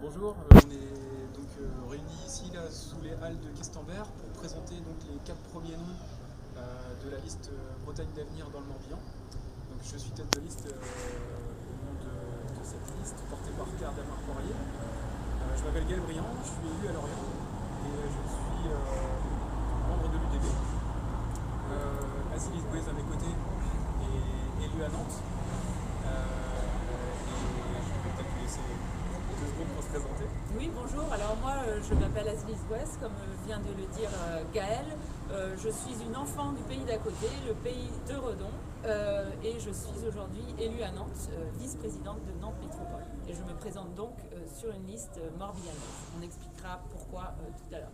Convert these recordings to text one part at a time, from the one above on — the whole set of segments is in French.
Bonjour, on est donc réunis ici là, sous les halles de Questembert pour présenter donc, les 4 premiers noms de la liste Bretagne d'avenir dans le Morbihan. Donc, je suis tête de liste au nom de cette liste portée par Pierre Damar Poirier. Je m'appelle Gaël Briand, je suis élu à Lorient et je suis membre de l'UDB. Azilis Bouez à mes côtés est élu à Nantes. Pour se présenter. Oui, bonjour. Alors moi, je m'appelle Azilis Bouez, comme vient de le dire Gaël. Je suis une enfant du pays d'à côté, le pays de Redon, et je suis aujourd'hui élue à Nantes, vice-présidente de Nantes Métropole. Et je me présente donc sur une liste morbihanaise. On expliquera pourquoi tout à l'heure.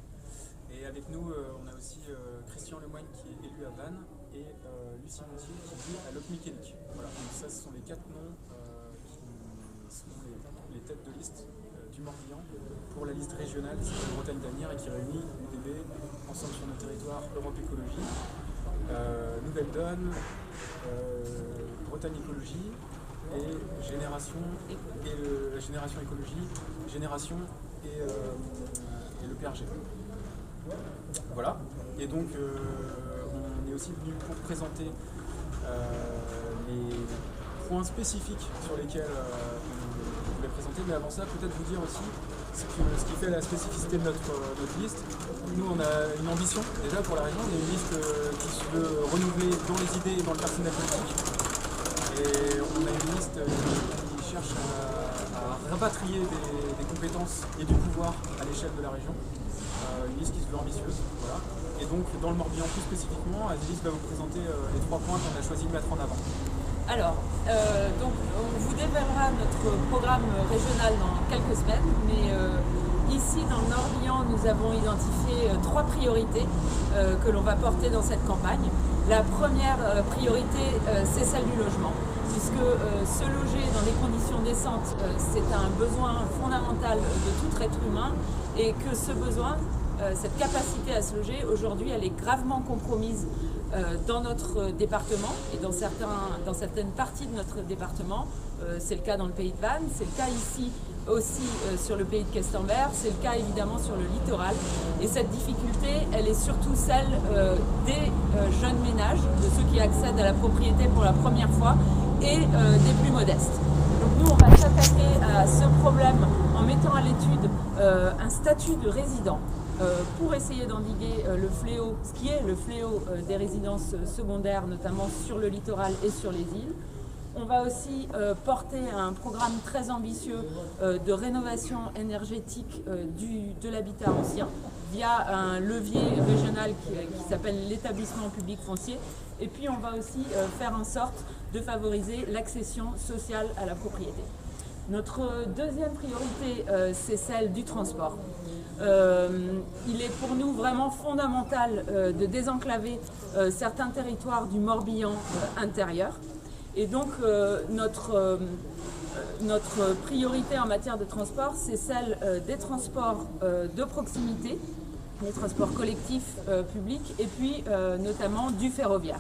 Et avec nous, on a aussi Christian Lemoigne qui est élu à Vannes et Lucie Montier qui vit à Locmiquélic. Voilà, donc ça, ce sont les 4 noms qui sont les têtes de liste du Morbihan pour la liste régionale qui s'appelle Bretagne d'avenir et qui réunit l'UDB, Ensemble sur nos territoires, Europe Écologie, Nouvelle Donne, Bretagne Écologie et Génération Écologie, Génération et le PRG. Voilà, et donc on est aussi venu pour présenter les points spécifiques sur lesquels on voulait présenter, mais avant ça, peut-être vous dire aussi ce qui fait la spécificité de notre liste. Nous, on a une ambition déjà pour la région, il y a une liste qui se veut renouveler dans les idées et dans le personnel politique. Et on a une liste qui cherche à rapatrier des compétences et du pouvoir à l'échelle de la région. Une liste qui se veut ambitieuse. Voilà. Et donc, dans le Morbihan plus spécifiquement, Azilis va vous présenter les 3 points qu'on a choisi de mettre en avant. Alors, donc, on vous dévoilera notre programme régional dans quelques semaines, mais ici dans le Morbihan, nous avons identifié 3 priorités que l'on va porter dans cette campagne. La première priorité, c'est celle du logement, puisque se loger dans des conditions décentes, c'est un besoin fondamental de tout être humain, et que ce besoin, cette capacité à se loger, aujourd'hui, elle est gravement compromise dans notre département et dans certaines parties de notre département. C'est le cas dans le pays de Vannes, c'est le cas ici aussi sur le pays de Questembert, c'est le cas évidemment sur le littoral. Et cette difficulté, elle est surtout celle des jeunes ménages, de ceux qui accèdent à la propriété pour la première fois et des plus modestes. Donc nous, on va s'attaquer à ce problème en mettant à l'étude un statut de résident pour essayer d'endiguer le fléau, ce qui est le fléau des résidences secondaires, notamment sur le littoral et sur les îles. On va aussi porter un programme très ambitieux de rénovation énergétique de l'habitat ancien via un levier régional qui s'appelle l'établissement public foncier. Et puis on va aussi faire en sorte de favoriser l'accession sociale à la propriété. Notre deuxième priorité, c'est celle du transport. Il est pour nous vraiment fondamental de désenclaver certains territoires du Morbihan intérieur. Et donc notre priorité en matière de transport, c'est celle des transports de proximité, les transports collectifs publics et puis notamment du ferroviaire.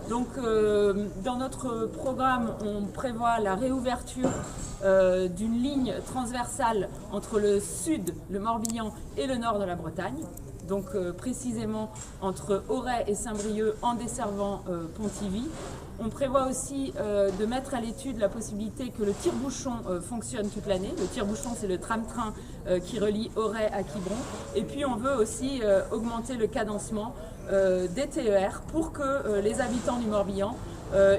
Donc dans notre programme, on prévoit la réouverture d'une ligne transversale entre le sud, le Morbihan, et le nord de la Bretagne, donc précisément entre Auray et Saint-Brieuc en desservant Pontivy. On prévoit aussi de mettre à l'étude la possibilité que le tire-bouchon fonctionne toute l'année. Le tire-bouchon, c'est le tram-train qui relie Auray à Quiberon. Et puis on veut aussi augmenter le cadencement des TER pour que les habitants du Morbihan,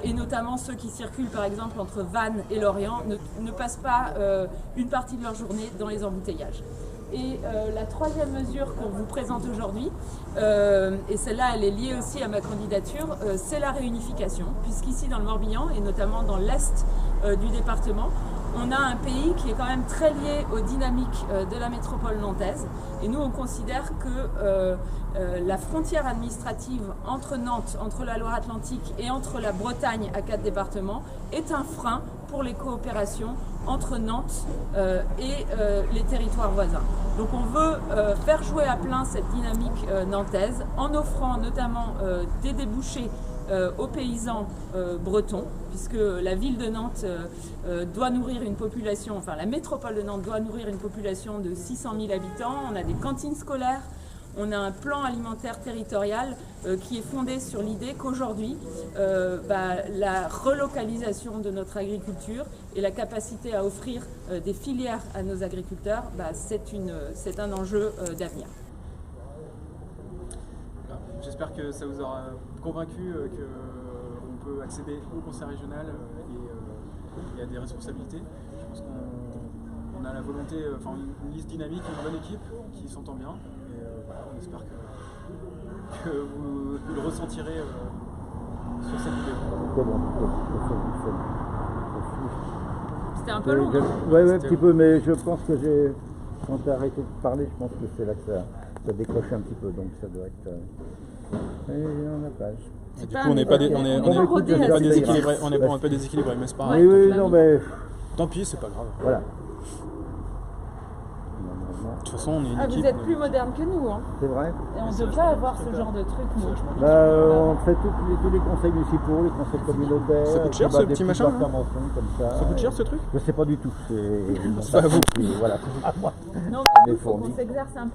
et notamment ceux qui circulent par exemple entre Vannes et Lorient, ne passent pas une partie de leur journée dans les embouteillages. Et la troisième mesure qu'on vous présente aujourd'hui, et celle-là elle est liée aussi à ma candidature, c'est la réunification, puisqu'ici dans le Morbihan et notamment dans l'est du département, on a un pays qui est quand même très lié aux dynamiques de la métropole nantaise. Et nous, on considère que la frontière administrative entre Nantes, entre la Loire-Atlantique et entre la Bretagne à 4 départements est un frein pour les coopérations entre Nantes et les territoires voisins. Donc on veut faire jouer à plein cette dynamique nantaise en offrant notamment des débouchés aux paysans bretons, puisque la ville de Nantes doit nourrir une population, enfin la métropole de Nantes doit nourrir une population de 600 000 habitants. On a des cantines scolaires, on a un plan alimentaire territorial qui est fondé sur l'idée qu'aujourd'hui, la relocalisation de notre agriculture et la capacité à offrir des filières à nos agriculteurs, c'est un enjeu d'avenir. J'espère que ça vous aura convaincu qu'on peut accéder au conseil régional et à des responsabilités. Je pense qu'on a la volonté, une liste dynamique, une bonne équipe qui s'entend bien. Et on espère que vous le ressentirez sur cette vidéo. C'était un peu long. Oui, un petit peu, mais je pense que quand tu as arrêté de parler, je pense que c'est là que ça décroche un petit peu, donc ça doit être... on n'a pas. Du coup, on n'est pas déséquilibré, mais c'est pas grave. Oui, non, mais... Tant pis, c'est pas grave. Voilà. De toute façon, on est une équipe. Vous êtes plus moderne que nous, hein. C'est vrai. Et on devrait avoir ce genre de truc, nous. On fait tous les conseils municipaux, les conseils communautaires. Ça coûte cher ce petit machin, comme ça. Ça coûte cher ce truc? Je sais pas du tout. C'est à vous. Voilà, à moi. Non, mais il faut qu'on s'exerce un peu.